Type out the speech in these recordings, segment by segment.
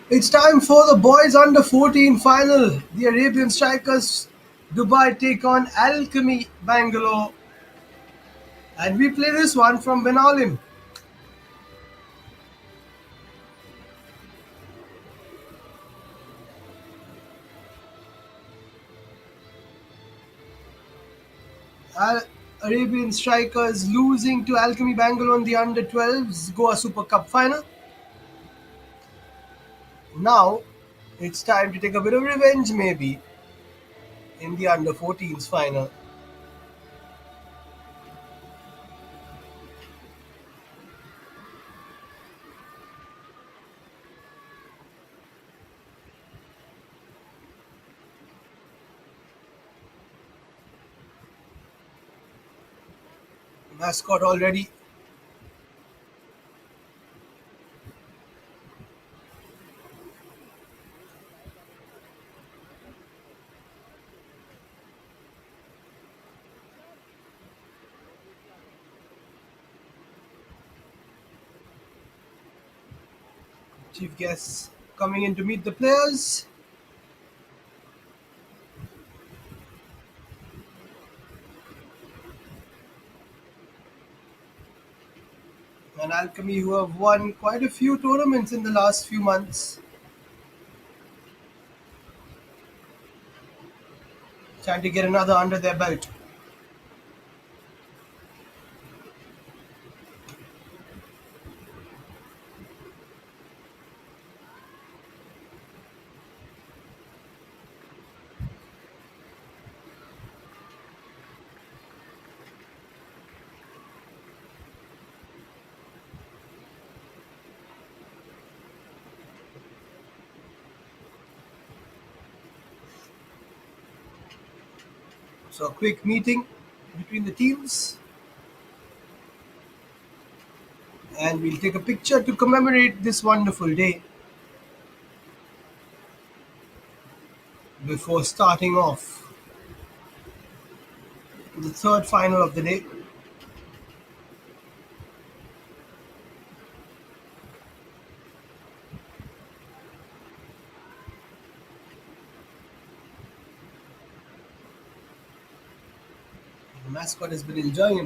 It's time for the boys under 14 final. The Arabian Strikers Dubai take on Alchemy Bangalore. And we play this one from Benaulim. Arabian Strikers losing to Alchemy Bangalore in the under 12s Goa Super Cup final. Now it's time to take a bit of revenge maybe in the under 14s final. Mascot already. Chief guests coming in to meet the players. And Alchemy, who have won quite a few tournaments in the last few months, trying to get another under their belt. So a quick meeting between the teams, and we'll take a picture to commemorate this wonderful day before starting off the third final of the day. The mascot has been enjoying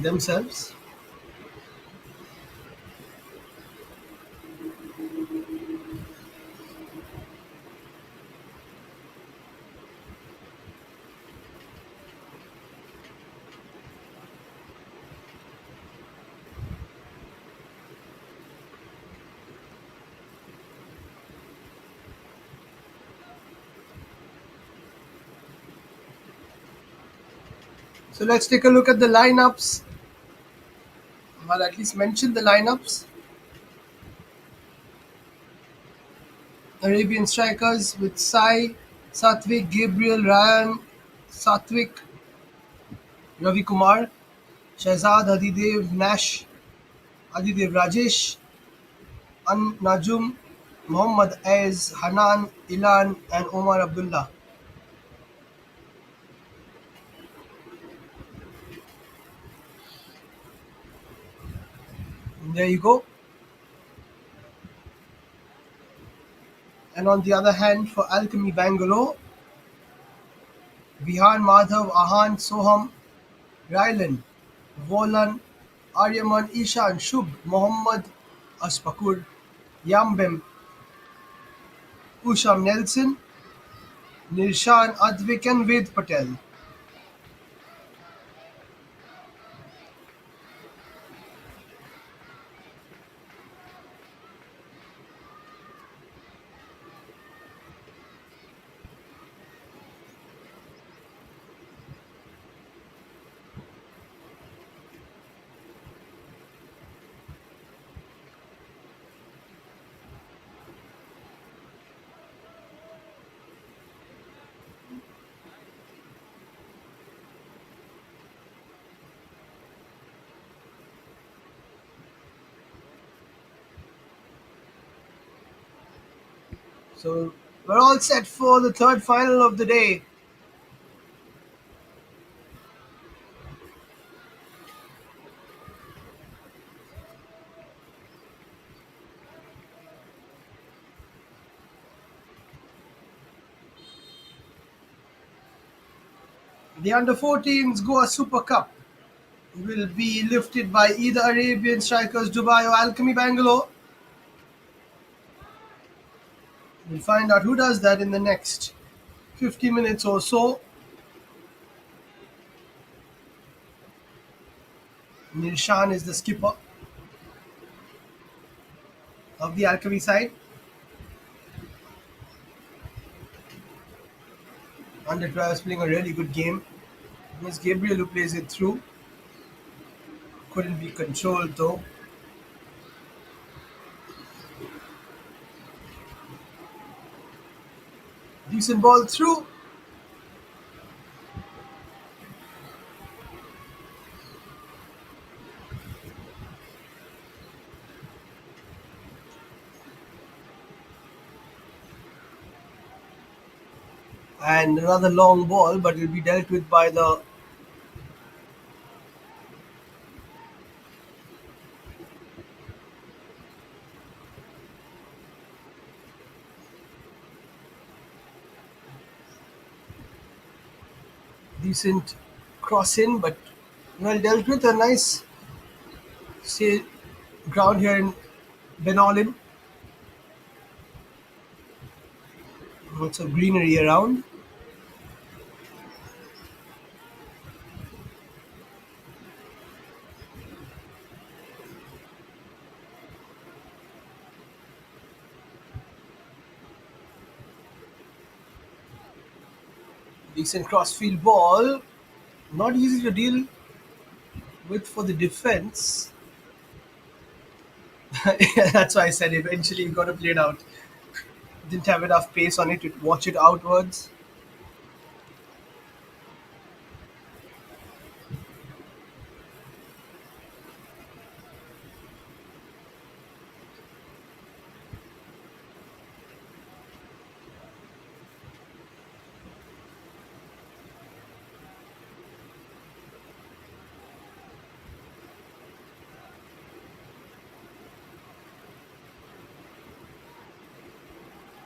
themselves. So let's take a look at the lineups. Well, at least mention the lineups. Arabian Strikers with Sai, Satvik, Gabriel, Ryan, Satvik, Ravi Kumar, Shahzad, Adidev, Nash, Adidev, Rajesh, Najum, Mohammad Aiz, Hanan, Ilan, and Omar Abdullah. And there you go. And on the other hand, for Alchemy Bangalore, Vihan, Madhav, Ahan, Soham, Rylan, Volan, Aryaman, Ishan, Shubh, Mohammad, Aspakur, Yambem, Usham Nelson, Nirshan, Advik, and Ved Patel. So we're all set for the third final of the day. The under 14s Goa Super Cup will be lifted by either Arabian Strikers Dubai or Alchemy Bangalore. We'll find out who does that in the next 50 minutes or so. Nirshan is the skipper of the Alchemy side. Under 12 is playing a really good game. It's Gabriel who plays it through. Couldn't be controlled though. Decent ball through. And another long ball, but it'll be dealt with by the decent cross in, but well dealt with. A nice say ground here in Benaulim. Lots of greenery around. Decent crossfield ball. Not easy to deal with for the defense. That's why I said eventually you got to play it out. Didn't have enough pace on it to watch it outwards.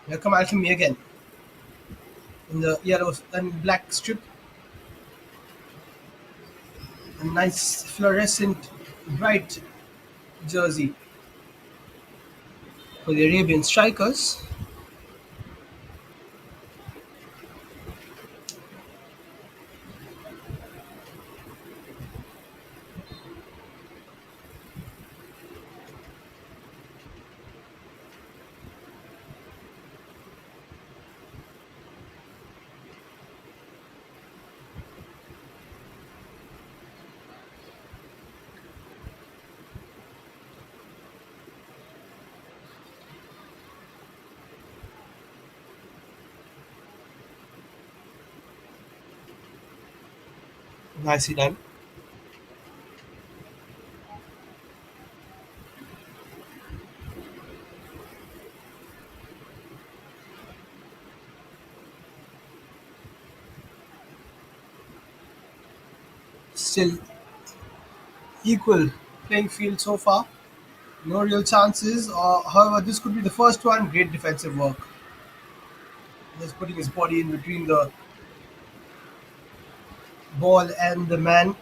Here come Alchemy again in the yellow and black strip. A nice fluorescent bright jersey for the Arabian Strikers. Nicely done. Still equal playing field so far. No real chances. However, this could be the first one. Great defensive work. Just putting his body in between the ball and the man.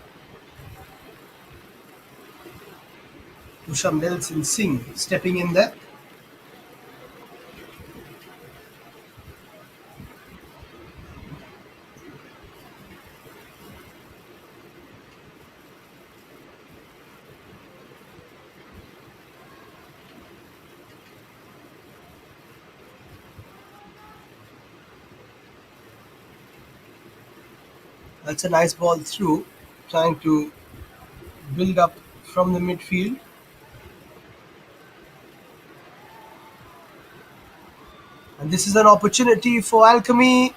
Usham Nelson Singh stepping in there. That's a nice ball through. Trying to build up from the midfield. And this is an opportunity for Alchemy.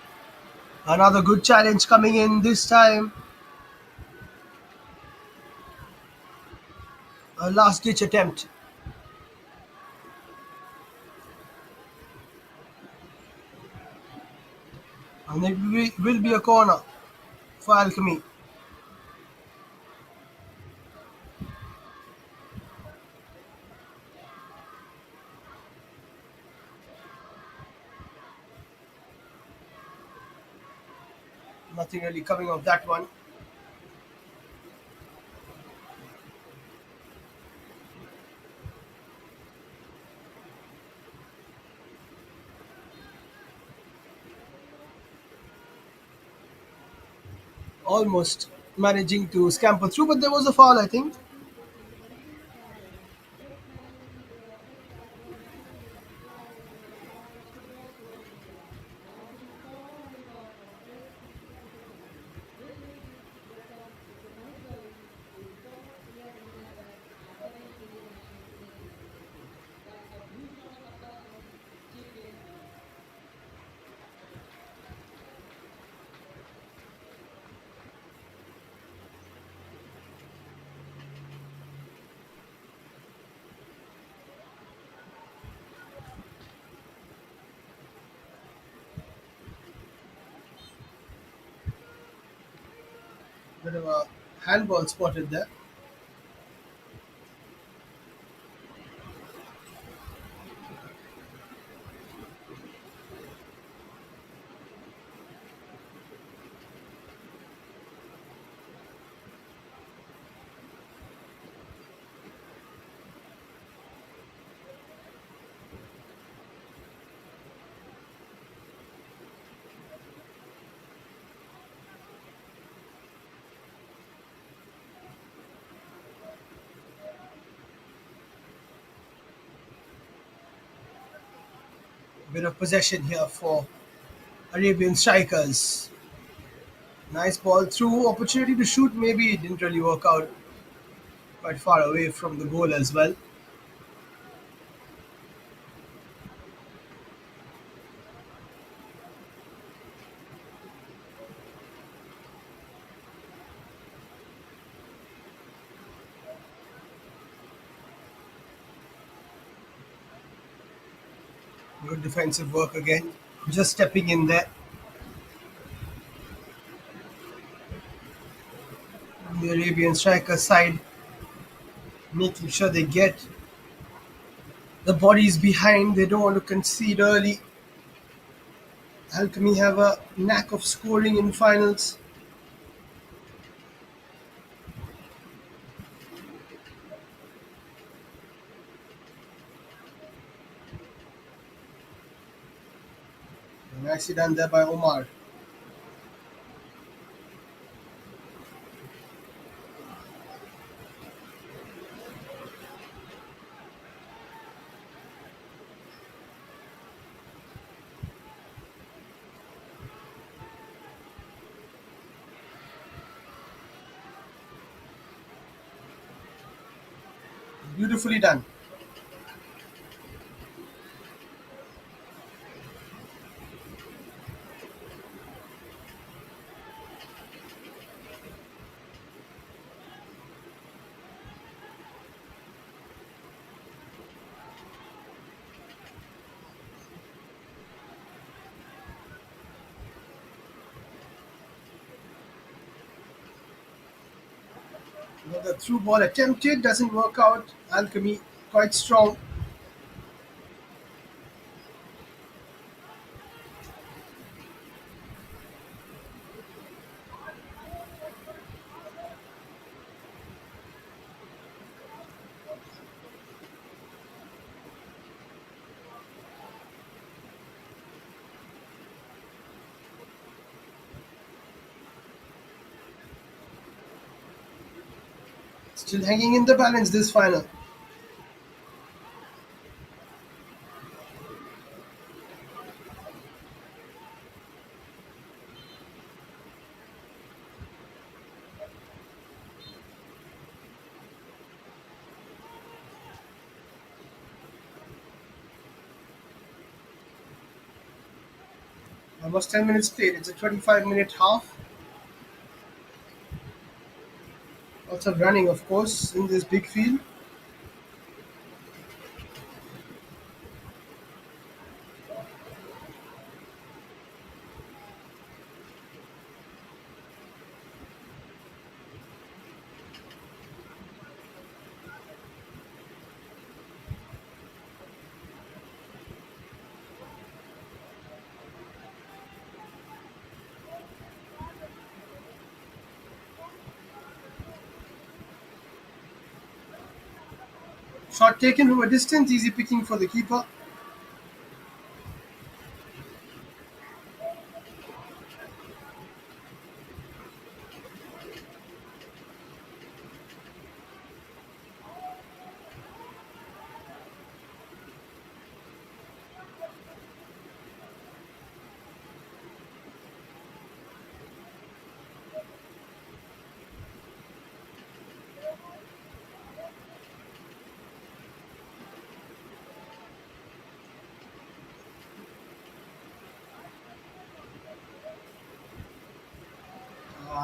Another good challenge coming in this time. A last ditch attempt. And will be a corner for Alchemy. Nothing really coming of that one. Almost managing to scamper through, but there was a foul, I think. Bit of a handball spotted there. Bit of possession here for Arabian Strikers. Nice ball through. Opportunity to shoot, maybe it didn't really work out. Quite far away from the goal as well. Good defensive work again. Just stepping in there. The Arabian Strikers side, making sure they get the bodies behind. They don't want to concede early. Alchemy have a knack of scoring in finals. Nicely done there by Omar. Beautifully done. The through ball attempted doesn't work out. Alchemy quite strong. Still hanging in the balance this final. Almost 10 minutes played. It's a 25-minute half. Lots of running, of course, in this big field. Shot taken from a distance, easy picking for the keeper.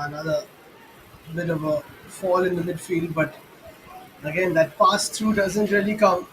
Another bit of a fall in the midfield, but again, that pass through doesn't really count.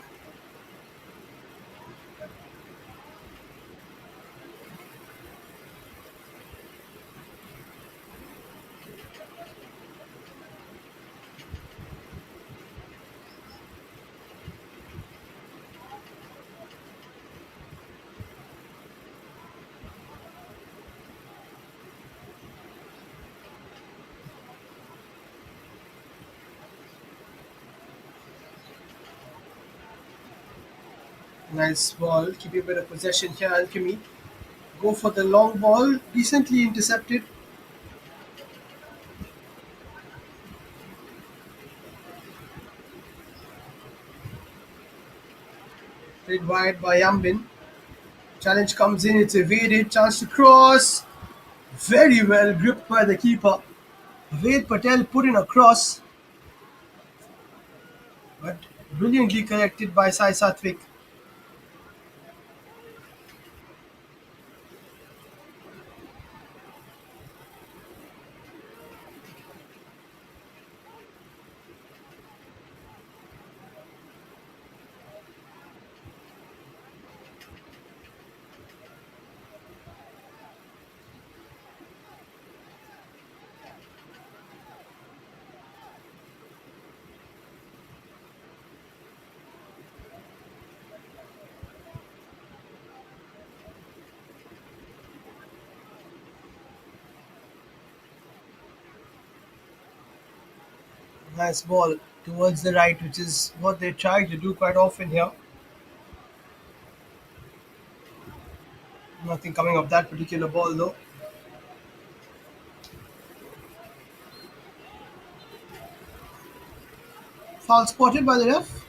Nice ball. Keep a bit of possession here, Alchemy. Go for the long ball. Decently intercepted. Played wide by Yambin. Challenge comes in. It's evaded. Chance to cross. Very well gripped by the keeper. Ved Patel put in a cross, but brilliantly collected by Sai Satvik. Nice ball towards the right, which is what they try to do quite often here. Nothing coming of that particular ball though. Foul spotted by the ref.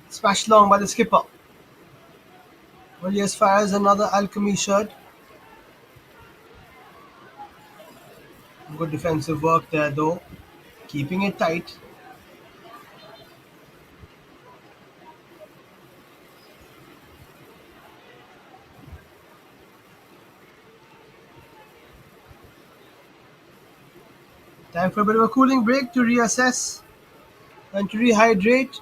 Smashed long by the skipper. Elias fires another Alchemy shirt. Good defensive work there though. Keeping it tight. Time for a bit of a cooling break to reassess and to rehydrate.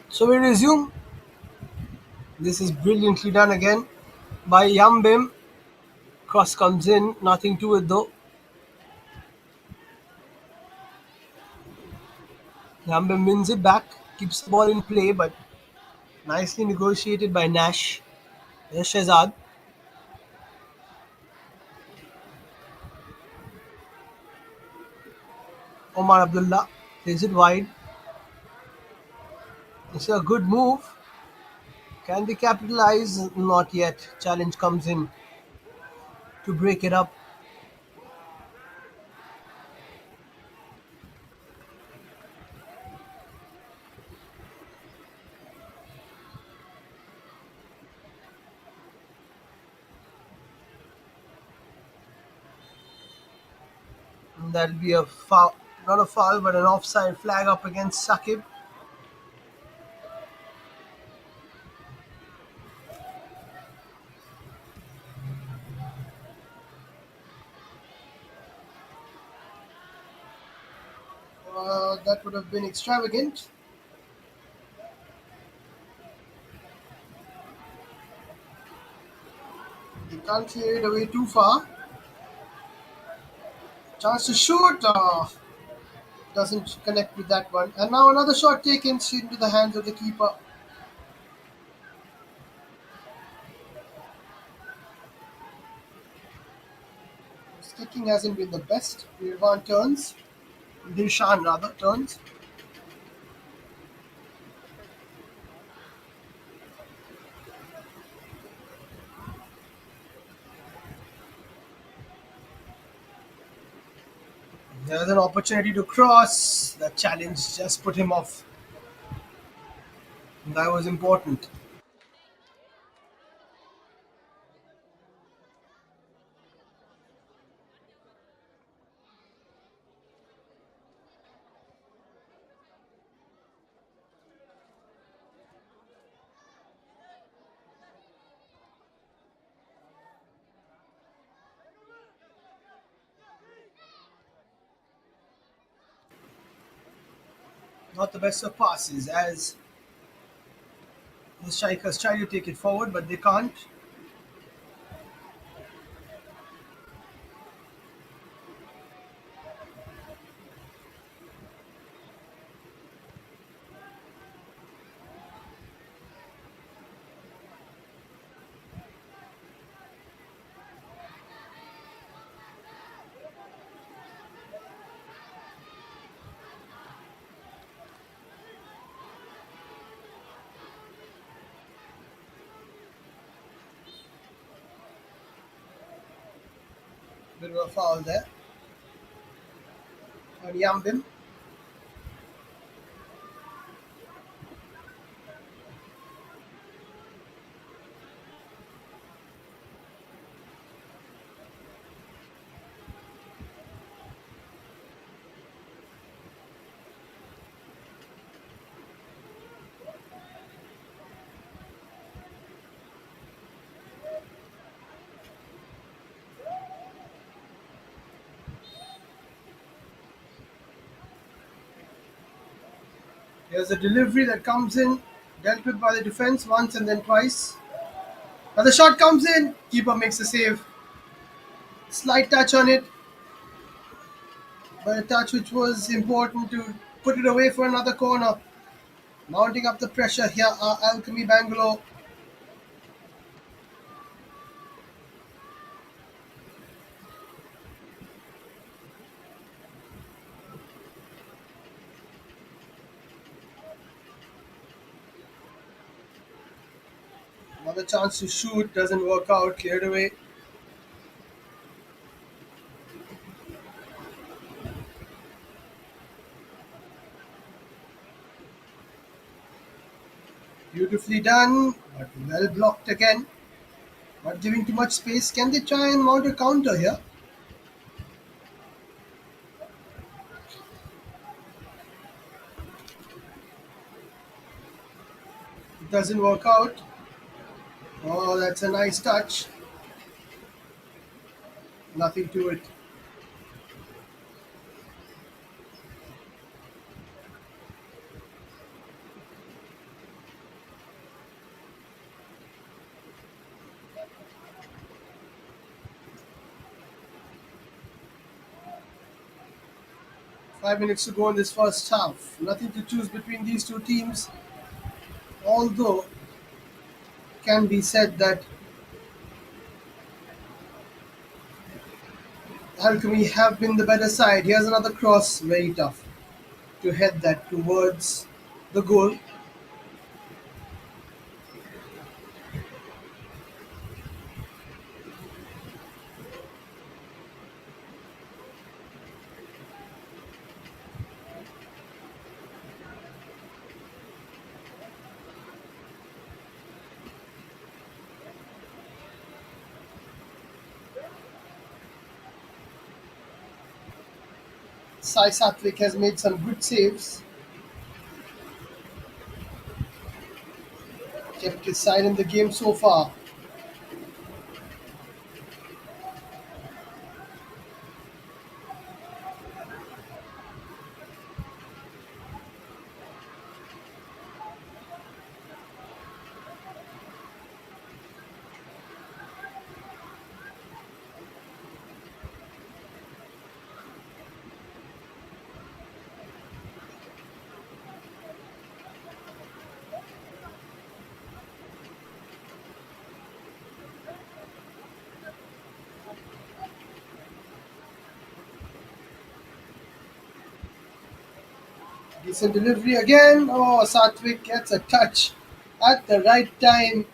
So we resume. This is brilliantly done again by Yambim. Cross comes in, nothing to it though. Yambim wins it back, keeps the ball in play, but nicely negotiated by Nash. There's Shehzad. Omar Abdullah plays it wide. It's a good move. Can they capitalize? Not yet. Challenge comes in to break it up. That'll be a foul, not a foul, but an offside flag up against Sakib. That would have been extravagant. They can't clear it away too far. Chance to shoot. Doesn't connect with that one. And now another shot taken straight into the hands of the keeper. His kicking hasn't been the best. Nirvan turns. Dilshan rather turns. There's an opportunity to cross. The challenge just put him off. That was important. Not the best of passes as the strikers try to take it forward, but they can't. Bit of a foul there on Yambim. Here's a delivery that comes in, dealt with by the defense once and then twice. Now the shot comes in, keeper makes the save. Slight touch on it, but a touch which was important to put it away for another corner. Mounting up the pressure here are Alchemy Bangalore. Another chance to shoot, doesn't work out, cleared away. Beautifully done, but well blocked again. Not giving too much space. Can they try and mount a counter here? It doesn't work out. Oh, that's a nice touch. Nothing to it. 5 minutes to go in this first half. Nothing to choose between these two teams, although can be said that Alchemy have been the better side. Here's another cross, very tough to head that towards the goal. Sai Satvik has made some good saves, kept his side in the game so far. Decent delivery again. Oh, Satvik gets a touch at the right time.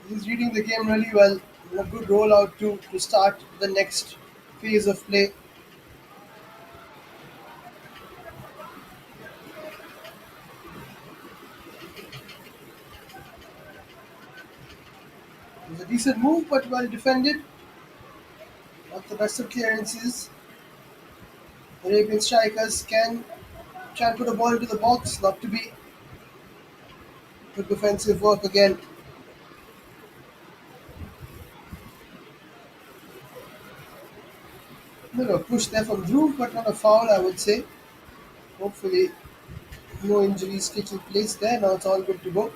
He's reading the game really well. And a good rollout to start the next phase of play. It was a decent move, but well defended. Not the best of clearances. Arabian Strikers can try and put a ball into the box. Not to be. Good defensive work again. No push there from Dhruv, but not a foul, I would say. Hopefully, no injuries taking place there. Now it's all good to go.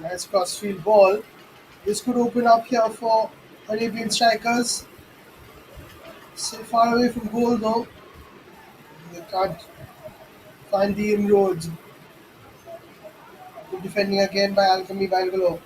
Nice crossfield ball. This could open up here for Arabian Strikers. Still far away from goal though. They can't find the inroads. Good defending again by Alchemy Bangalore.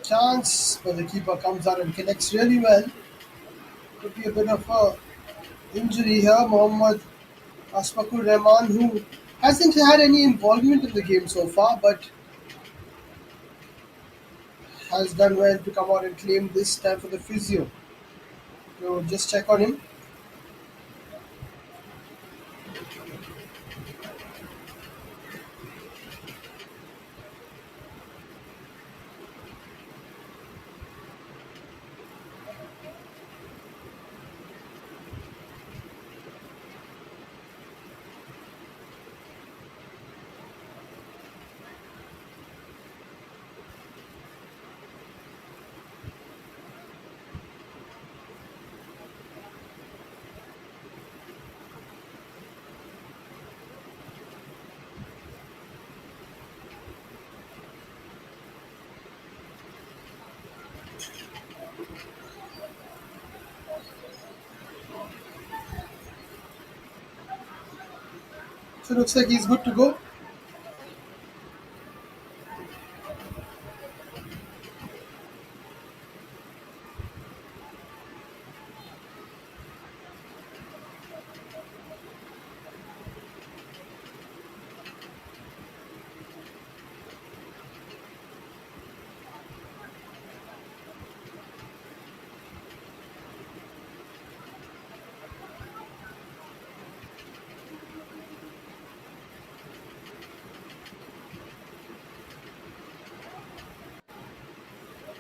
Chance, but the keeper comes out and connects really well. Could be a bit of a injury here. Mohammad Ashfaqur Rahman, who hasn't had any involvement in the game so far, but has done well to come out and claim this time for the physio. So just check on him. So looks like he's good to go.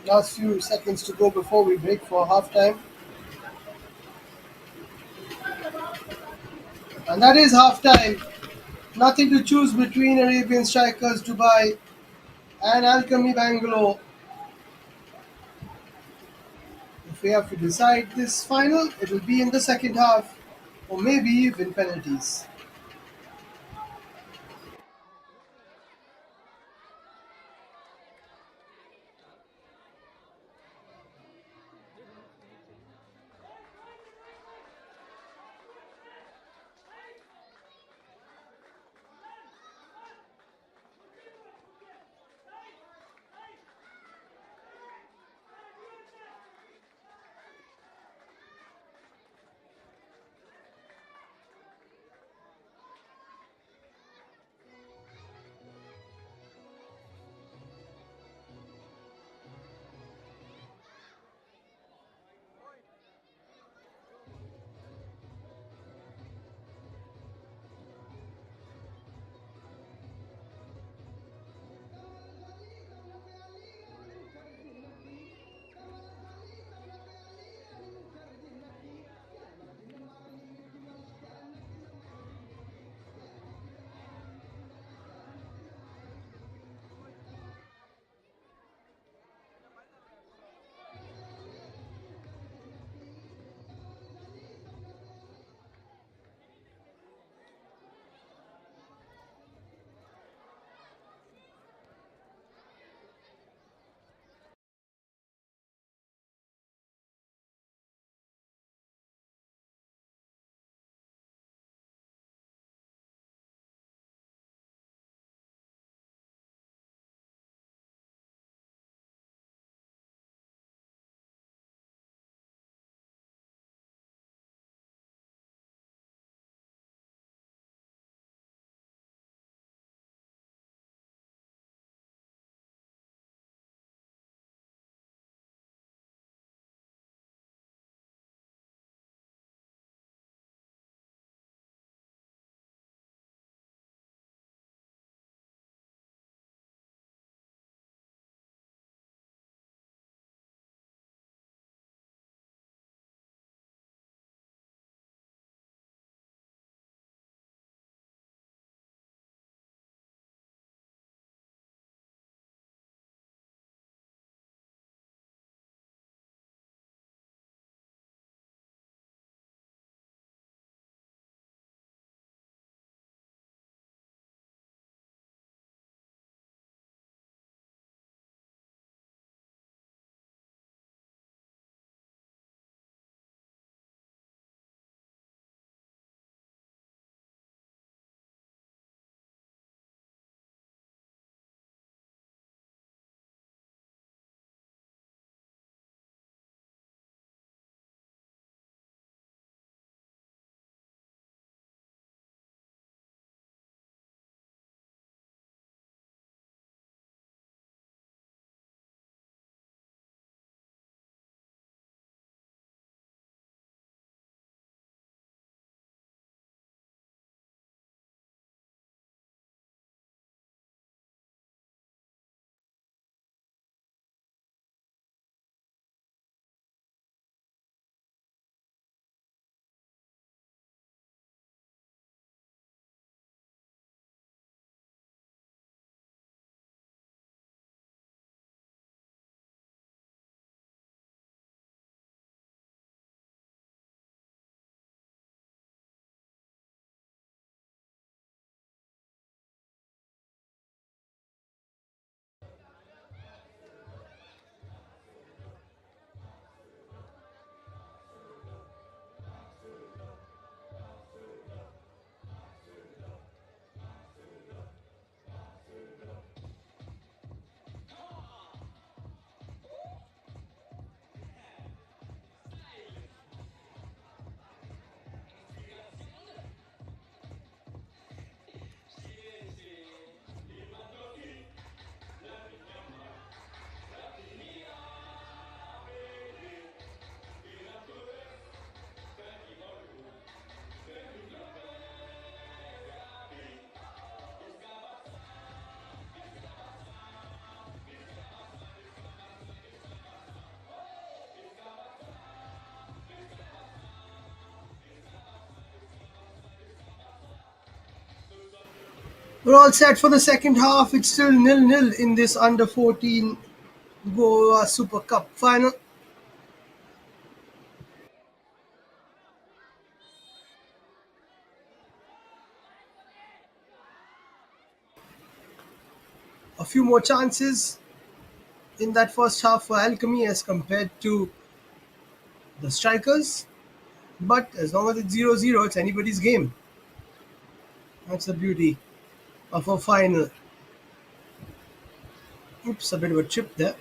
Last few seconds to go before we break for halftime. And that is halftime. Nothing to choose between Arabian Strikers Dubai and Alchemy Bangalore. If we have to decide this final, it will be in the second half, or maybe even penalties. We're all set for the second half. It's still nil-nil in this under 14 Goa Super Cup final. A few more chances in that first half for Alchemy as compared to the Strikers. But as long as it's 0-0, it's anybody's game. That's the beauty of a final. Oops, a bit of a chip there.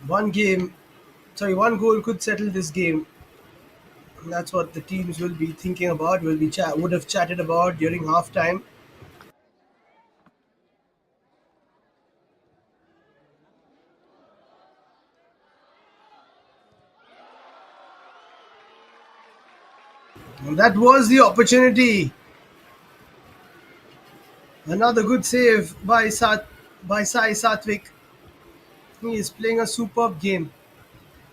One game, one goal could settle this game. And that's what the teams will be thinking about, would have chatted about during halftime. And that was the opportunity. Another good save by Sai Satvik. He is playing a superb game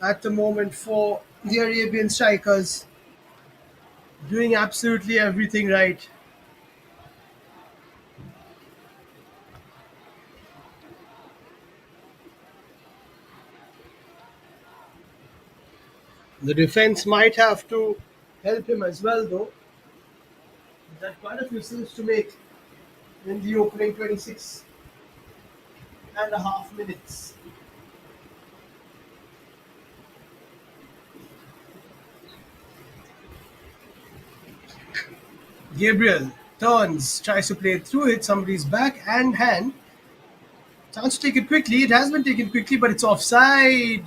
at the moment for the Arabian Strikers, doing absolutely everything right. The defense might have to help him as well, though. There are quite a few saves to make in the opening 26 and a half minutes. Gabriel turns, tries to play it through it, somebody's back and hand. Chance to take it quickly. It has been taken quickly, but it's offside.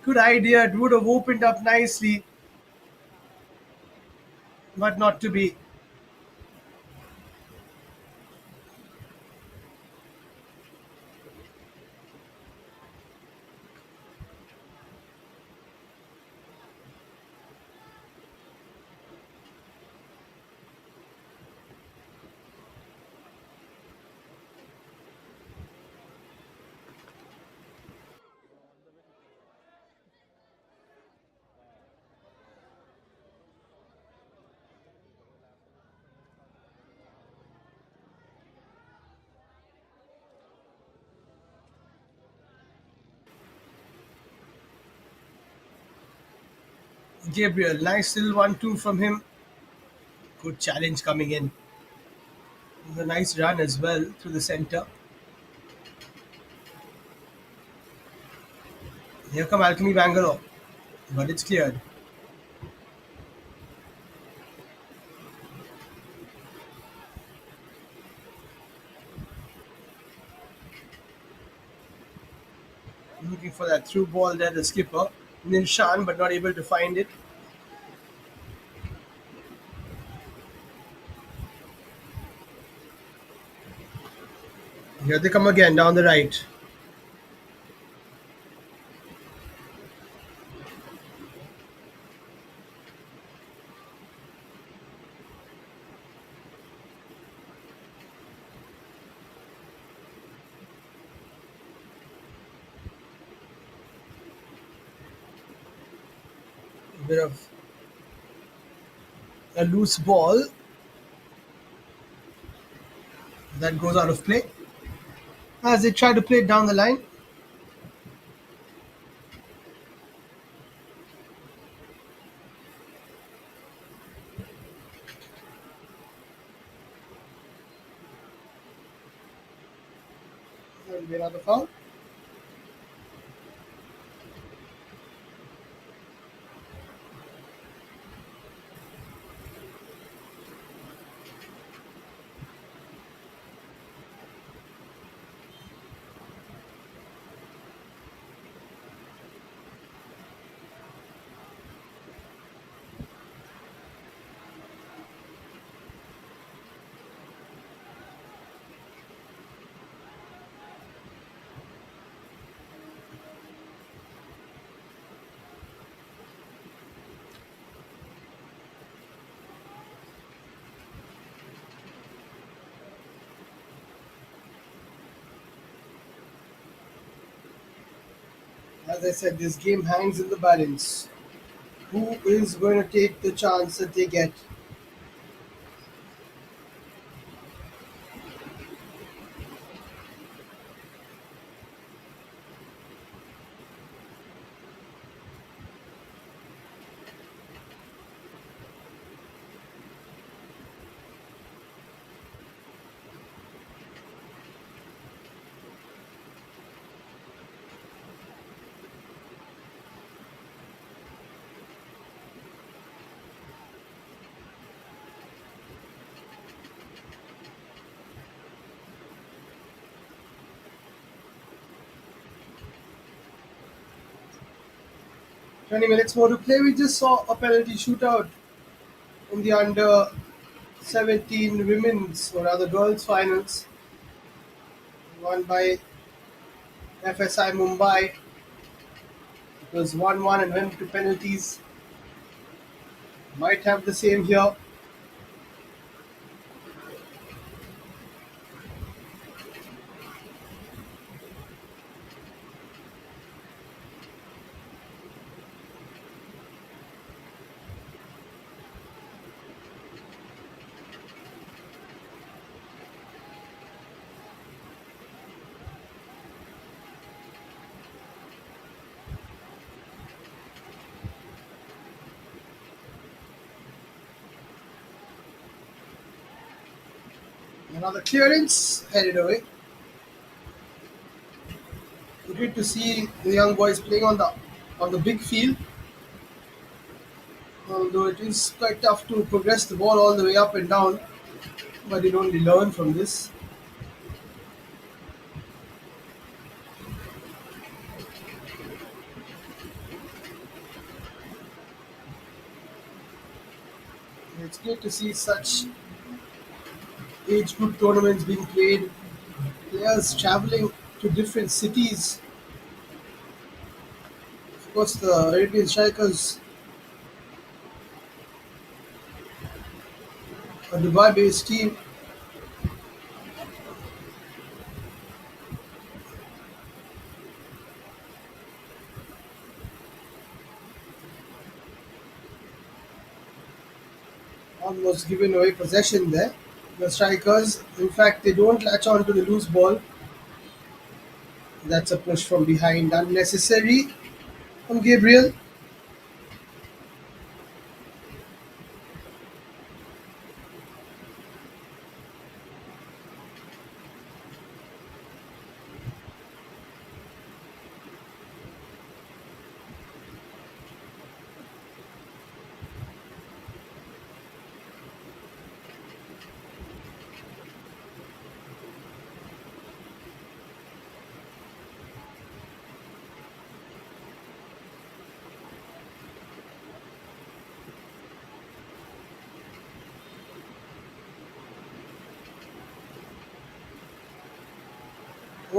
Good idea. It would have opened up nicely, but not to be. Gabriel, nice little 1-2 from him. Good challenge coming in. A nice run as well through the center. Here come Alchemy Bangalore, but it's cleared. Looking for that through ball there, the skipper. Nirshan, but not able to find it. Here they come again down the right. A bit of a loose ball that goes out of play as they try to play it down the line. There will be another foul. As I said, this game hangs in the balance. Who is going to take the chance that they get? 20 minutes more to play. We just saw a penalty shootout in the under 17 women's or rather girls finals, won by FSI Mumbai. It was 1-1 and went to penalties. Might have the same here. Another clearance headed away. Great to see the young boys playing on the big field. Although it is quite tough to progress the ball all the way up and down, but you only learn from this. It's great to see such age group tournaments being played, players traveling to different cities. Of course, the Arabian Strikers, a Dubai-based team, almost given away possession there. The Strikers, in fact, they don't latch on to the loose ball. That's a push from behind, unnecessary from Gabriel.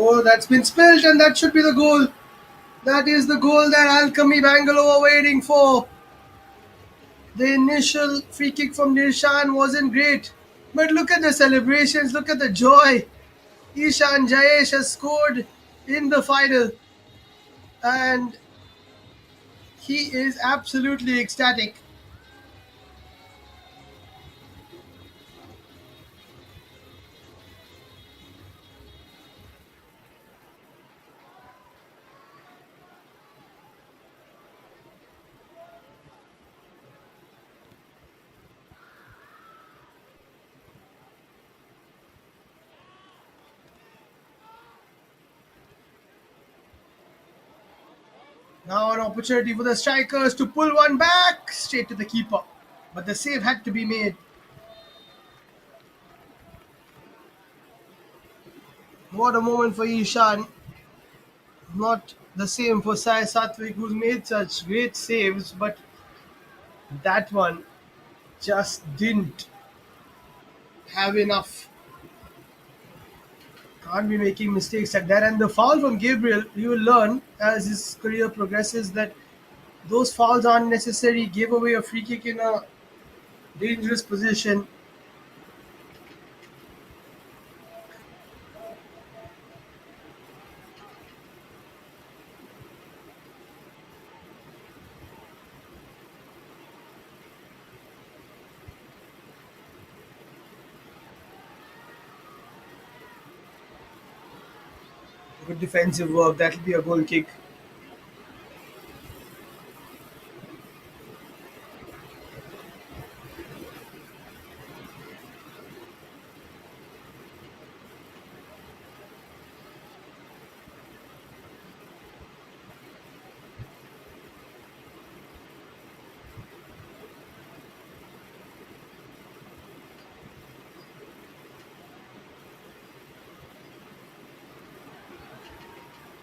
Oh, that's been spilled, and that should be the goal. That is the goal that Alchemy Bangalore were waiting for. The initial free kick from Nirshan wasn't great, but look at the celebrations, look at the joy. Ishan Jayesh has scored in the final, and he is absolutely ecstatic. Now an opportunity for the strikers to pull one back straight to the keeper, but the save had to be made. What a moment for Ishan. Not the same for Sai Satvik, who's made such great saves, but that one just didn't have enough. Can't be making mistakes like that. And the foul from Gabriel, you will learn as his career progresses that those fouls aren't necessary. Gave away a free kick in a dangerous position. Good defensive work. That'll be a goal kick.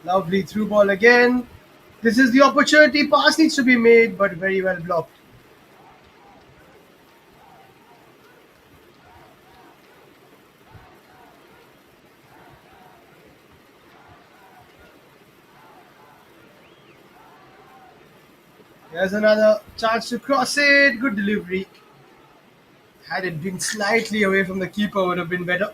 Lovely through ball again. This is the opportunity. Pass needs to be made, but very well blocked. There's another chance to cross it. Good delivery. Had it been slightly away from the keeper, would have been better.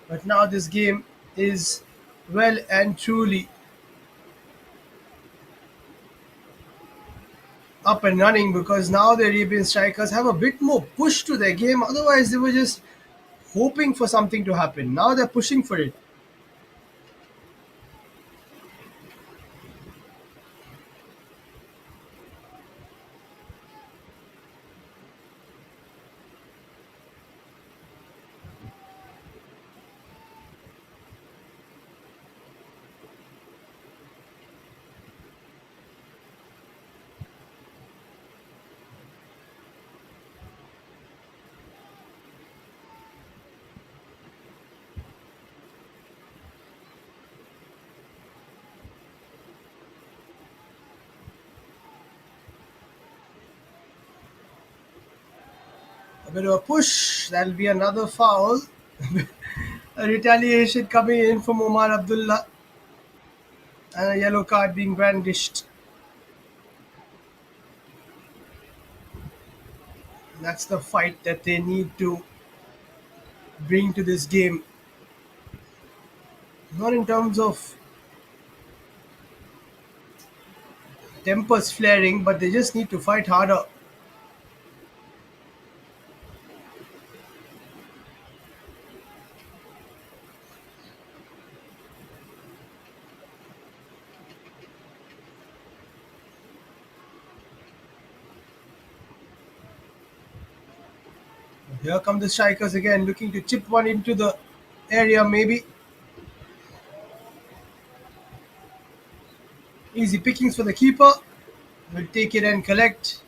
But now this game is well and truly up and running because now the Arabian Strikers have a bit more push to their game. Otherwise, they were just hoping for something to happen. Now they're pushing for it. A bit of a push. That'll be another foul. A retaliation coming in from Omar Abdullah and a yellow card being brandished. That's the fight that they need to bring to this game. Not in terms of tempers flaring, but they just need to fight harder. Here come the strikers again, looking to chip one into the area, maybe. Easy pickings for the keeper. Will take it and collect.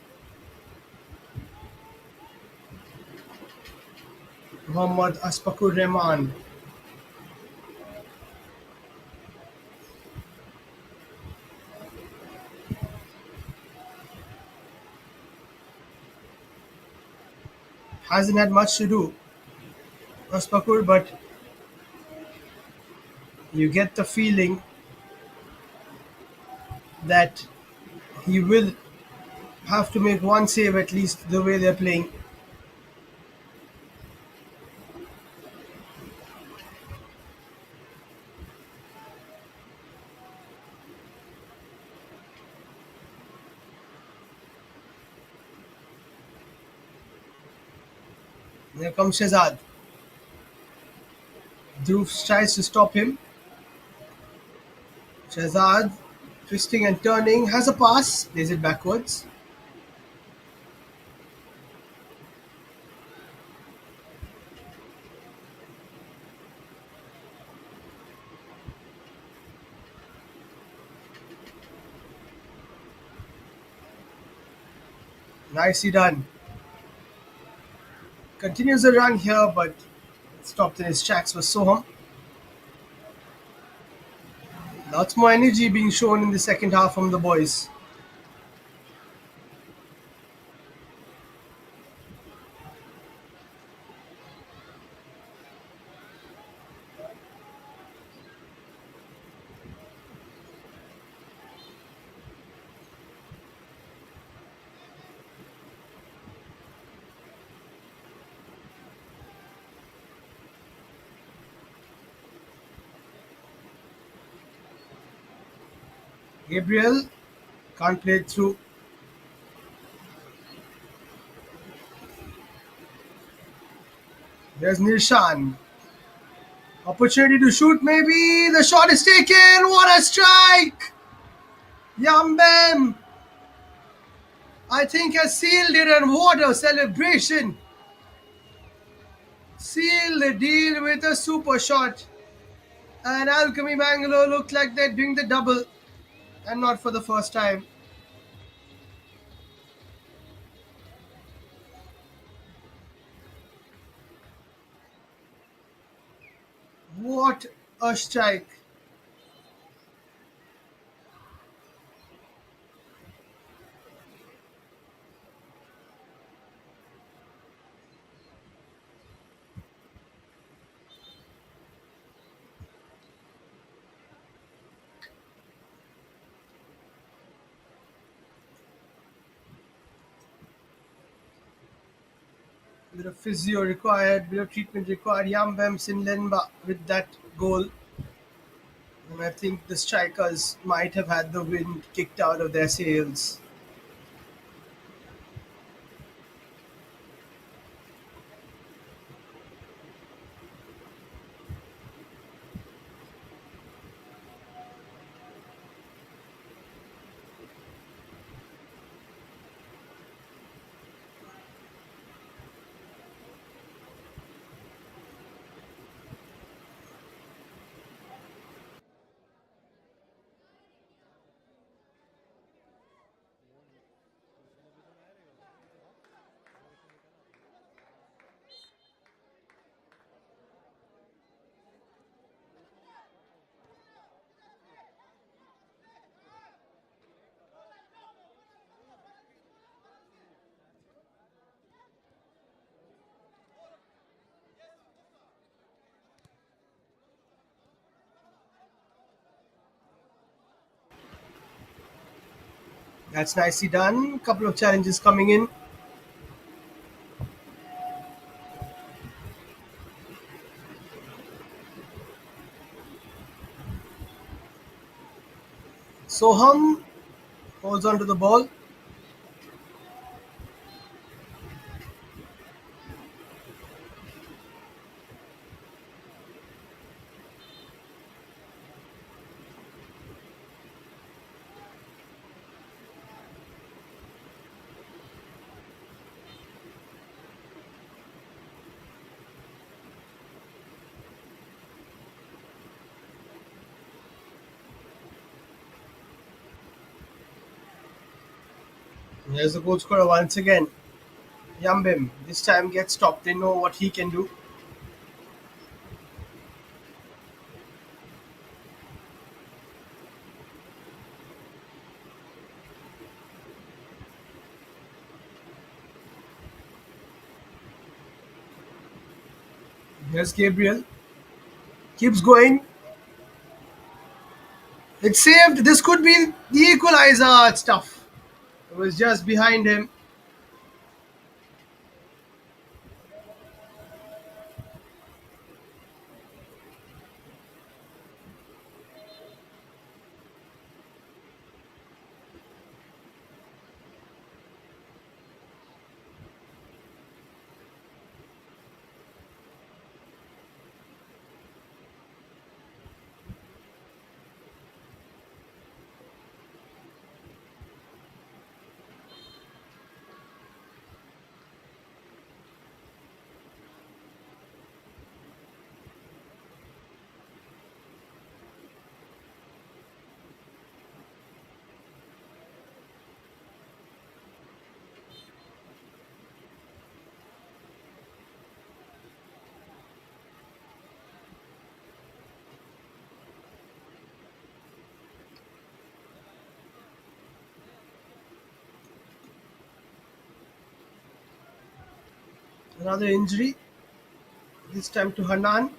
Muhammad Aspakur Rahman. Hasn't had much to do, Aspakur, but you get the feeling that he will have to make one save at least the way they're playing. Here comes Shazad. Dhruv tries to stop him. Shazad, twisting and turning, has a pass, plays it backwards. Nicely done. Continues the run here, but stopped in his tracks for Soham. Lots more energy being shown in the second half from the boys. Gabriel can't play it through. There's Nirshan. Opportunity to shoot, maybe. The shot is taken. What a strike! Yambem, I think, has sealed it, and what a celebration! Sealed the deal with a super shot. And Alchemy Bangalore looked like they're doing the double, and not for the first time. What a strike! Bit of physio required, bit of treatment required. Yambem Sinlenba with that goal. And I think the strikers might have had the wind kicked out of their sails. That's nicely done. Couple of challenges coming in. Soham holds on to the ball. Here's the goal scorer once again. Yambim this time gets stopped. They know what he can do. Here's Gabriel. Keeps going. It's saved. This could be the equalizer. It's tough. It was just behind him. Another injury. This time to Hanan.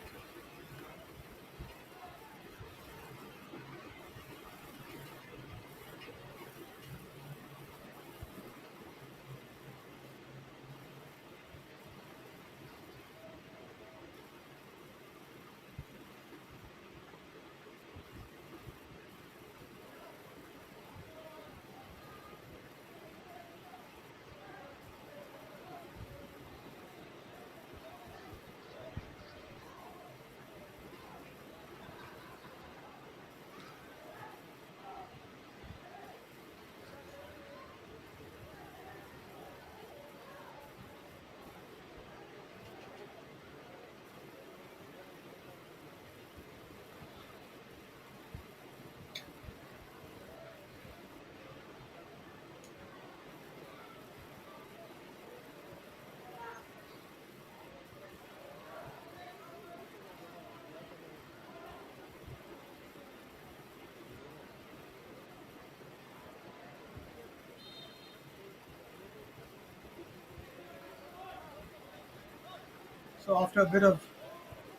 So after a bit of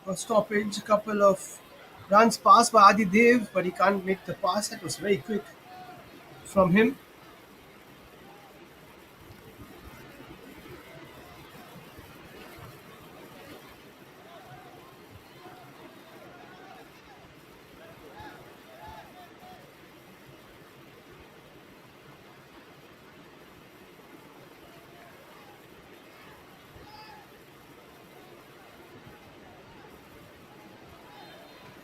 a stoppage, a couple of runs passed by Adi Dev, but he can't make the pass. That was very quick from him.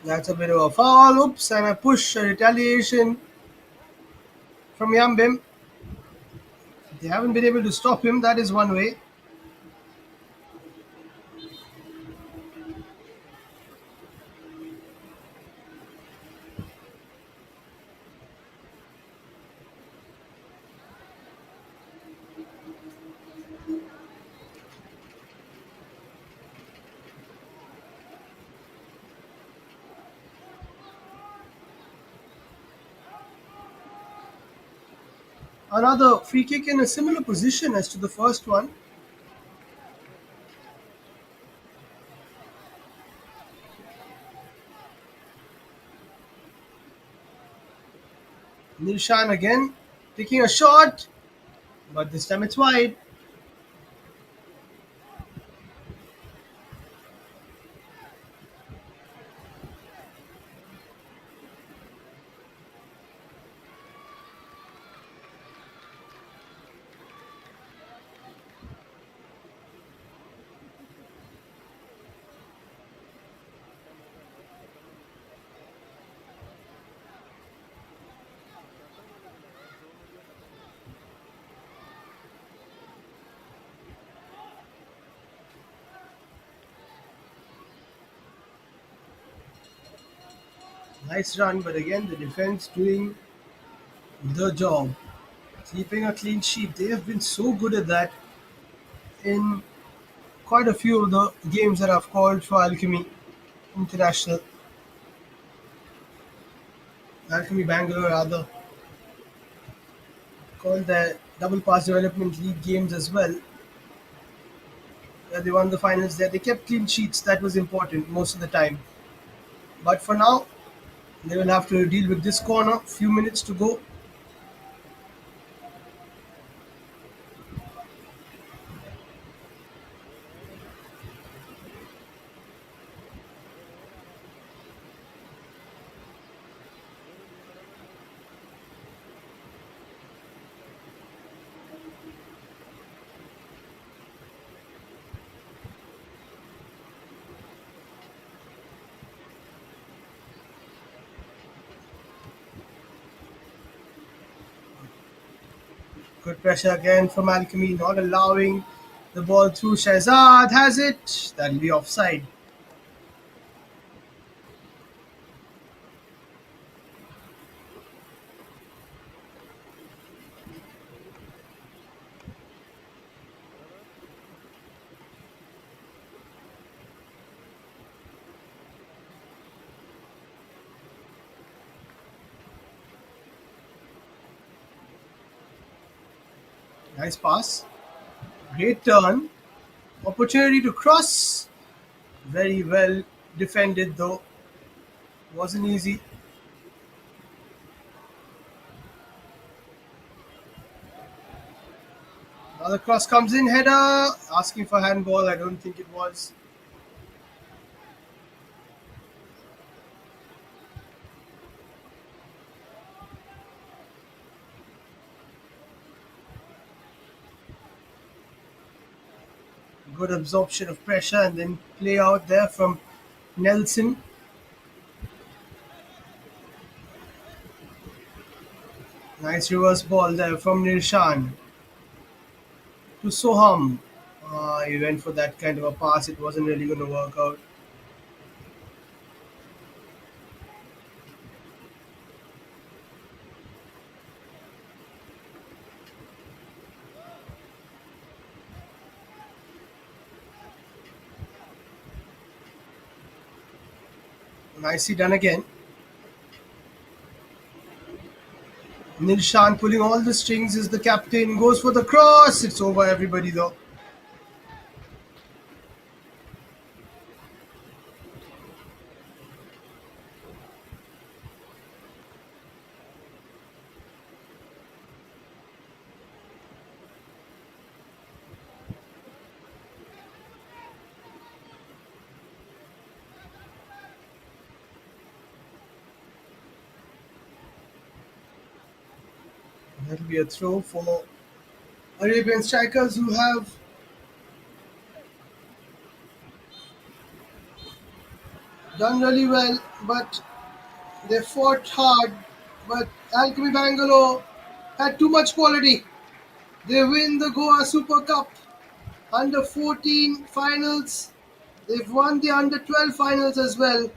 That's a bit of a foul. Oops, and a push, a retaliation from Yambim. They haven't been able to stop him. That is one way. Another free kick in a similar position as to the first one. Nilshan again taking a shot, but this time it's wide. Nice run, but again the defense doing the job. Keeping a clean sheet. They have been so good at that in quite a few of the games that I've called for Alchemy International. Alchemy Bangalore rather. Called the Double Pass Development League games as well. Where they won the finals there. They kept clean sheets. That was important most of the time. But for now, they will have to deal with this corner. Few minutes to go. Good pressure again from Alchemy, not allowing the ball through. Shahzad has it. That'll be offside. Nice pass. Great turn. Opportunity to cross. Very well defended though. Wasn't easy. Another cross comes in. Header. Asking for handball. I don't think it was. Good absorption of pressure and then play out there from Nelson. Nice reverse ball there from Nirshan to Soham. He went for that kind of a pass. It wasn't really going to work out. Nicely done again. Nilshan pulling all the strings is the captain. Goes for the cross. It's over everybody though. That'll be a throw for Arabian Strikers, who have done really well, but they fought hard. But Alchemy Bangalore had too much quality. They win the Goa Super Cup under 14 finals. They've won the under 12 finals as well.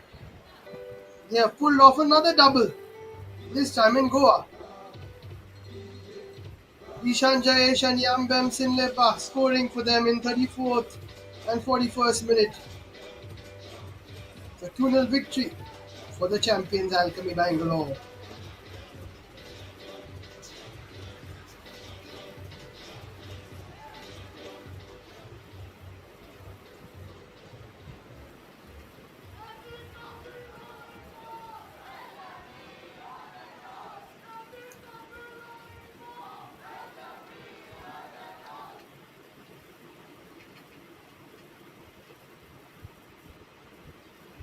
They have pulled off another double, this time in Goa. Ishan Jayesh and Yambem Sinlepa scoring for them in 34th and 41st minute. The 2-0 victory for the champions Alchemy Bangalore.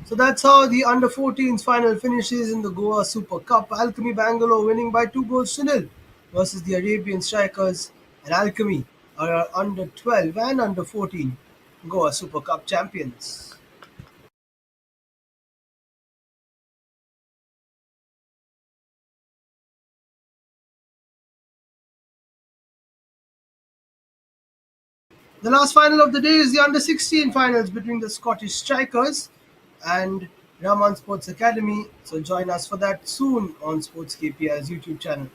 So that's how the under 14s final finishes in the Goa Super Cup. Alchemy Bangalore winning by 2 goals to nil versus the Arabian Strikers, and Alchemy are under 12 and under 14 Goa Super Cup champions. The last final of the day is the under 16 finals between the Scottish Strikers and Raman Sports Academy. So join us for that soon on SportsKPI's YouTube channel.